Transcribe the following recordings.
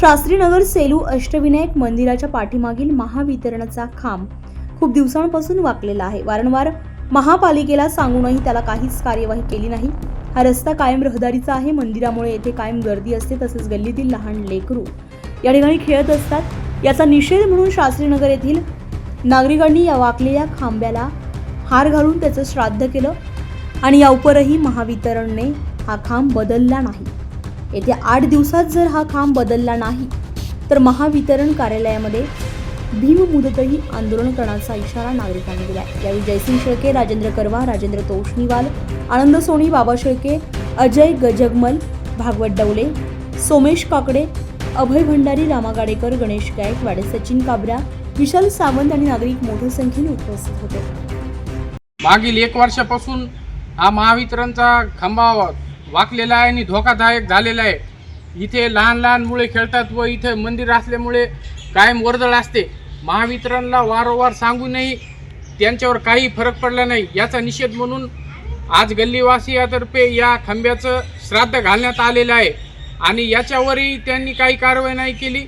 शास्त्रीनगर सेलू अष्टविनायक मंदिराच्या पाठीमागील महावितरणचा खांब खूप दिवसांपासून वाकलेला आहे। वारंवार महापालिकेला सांगूनही त्याला काहीच कार्यवाही केली नाही। हा रस्ता कायम रहदारीचा आहे। मंदिरामुळे येथे कायम गर्दी असते, तसेच गल्लीतील लहान लेकरू या ठिकाणी खेळत असतात। याचा निषेध म्हणून शास्त्रीनगर येथील नागरिकांनी या वाकलेल्या खांब्याला हार घालून त्याचं श्राद्ध केलं आणि याउपरही महावितरणने हा खांब बदलला नाही। येत्या 8 दिवसात जर हा खांब बदलला नाही तर महावितरण कार्यालयामध्ये भीममुदतही आंदोलन करण्याचा इशारा नागरिकांनी दिला। यावेळी जयसिंग शेळके, राजेंद्र करवा, राजेंद्र तोष्णीवाल, आनंद सोनी, बाबा शेळके, अजय गजगमल, भागवत डवले, सोमेश काकडे, अभय भंडारी, रामा गाडेकर, गणेश गायकवाड, सचिन काबरा, विशाल सावंत आणि नागरिक मोठ्या संख्येने उपस्थित होते। मागील 1 वर्षापासून हा महावितरणचा खांबा वाकलेला आहे आणि धोकादायक झालेला आहे। इथे लहान लहान मुले खेळतात व इथे मंदिर असल्यामुळे कायम वर्दळ असते। महावितरणला वारंवार सांगूनही त्यांच्यावर काही फरक पडला नाही। याचा निषेध म्हणून आज गल्लीवासियातर्फे या खांब्याचं श्राद्ध घालण्यात आलेलं आहे आणि याच्यावरही त्यांनी काही कारवाई नाही केली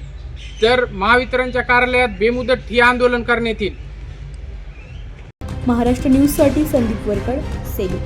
तर महावितरणच्या कार्यालयात बेमुदत ठिय्या आंदोलन करण्यात येईल। महाराष्ट्र न्यूजसाठी संदीप वरकड, सेलू।